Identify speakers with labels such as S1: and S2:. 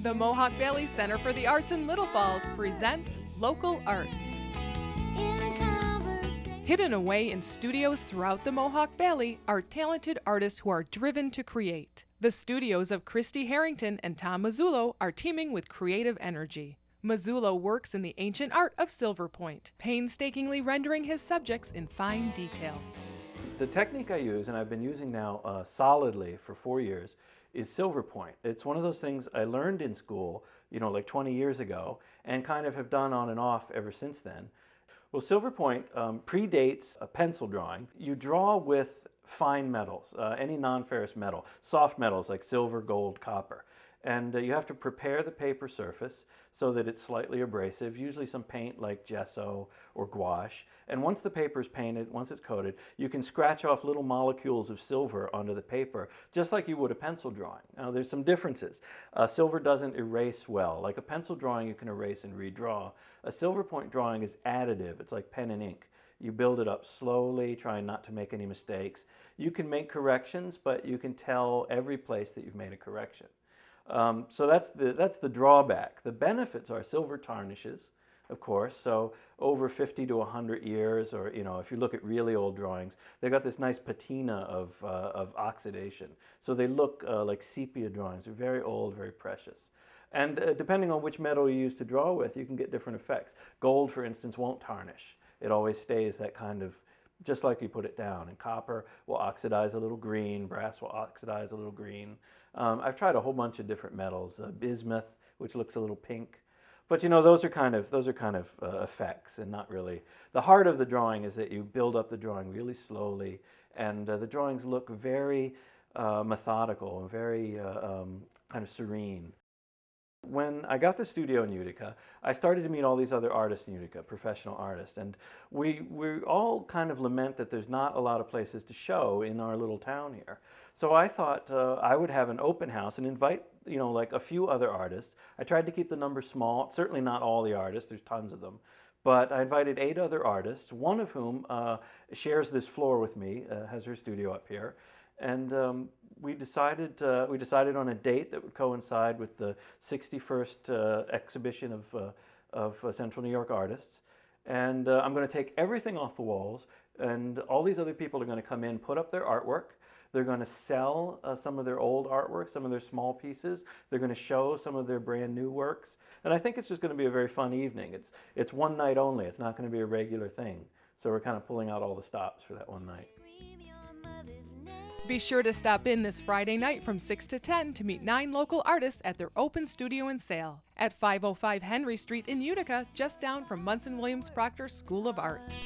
S1: The Mohawk Valley Center for the Arts in Little Falls presents Local Arts. Hidden away in studios throughout the Mohawk Valley are talented artists who are driven to create. The studios of Christy Harrington and Tom Mazzullo are teeming with creative energy. Mazzullo works in the ancient art of silver point, painstakingly rendering his subjects in fine detail.
S2: The technique I use, and I've been using now solidly for 4 years, is silver point. It's one of those things I learned in school, like 20 years ago, and kind of have done on and off ever since then. Well, silver point predates a pencil drawing. You draw with fine metals, any non-ferrous metal, soft metals like silver, gold, copper. And you have to prepare the paper surface so that it's slightly abrasive, usually some paint like gesso or gouache. And once the paper is painted, once it's coated, you can scratch off little molecules of silver onto the paper, just like you would a pencil drawing. Now, there's some differences. Silver doesn't erase well. Like a pencil drawing, you can erase and redraw. A silver point drawing is additive. It's like pen and ink. You build it up slowly, trying not to make any mistakes. You can make corrections, but you can tell every place that you've made a correction. So that's the drawback. The benefits are silver tarnishes, of course. So over 50 to 100 years, or if you look at really old drawings, they've got this nice patina of oxidation. So they look like sepia drawings. They're very old, very precious. And depending on which metal you use to draw with, you can get different effects. Gold, for instance, won't tarnish. It always stays that kind of, just like you put it down. And copper will oxidize a little green, brass will oxidize a little green. I've tried a whole bunch of different metals, bismuth, which looks a little pink. But those are kind of effects, and not really. The heart of the drawing is that you build up the drawing really slowly, and the drawings look very methodical and very kind of serene. When I got the studio in Utica, I started to meet all these other artists in Utica, professional artists, and we all kind of lament that there's not a lot of places to show in our little town here. So I thought I would have an open house and invite, like a few other artists. I tried to keep the number small, certainly not all the artists, there's tons of them. But I invited 8 other artists, one of whom shares this floor with me, has her studio up here. And we decided on a date that would coincide with the 61st exhibition of Central New York artists. And I'm going to take everything off the walls, and all these other people are going to come in, put up their artwork. They're going to sell some of their old artwork, some of their small pieces. They're going to show some of their brand new works. And I think it's just going to be a very fun evening. It's one night only. It's not going to be a regular thing. So we're kind of pulling out all the stops for that one night.
S1: Be sure to stop in this Friday night from 6 to 10 to meet 9 local artists at their open studio and sale at 505 Henry Street in Utica, just down from Munson Williams Proctor School of Art.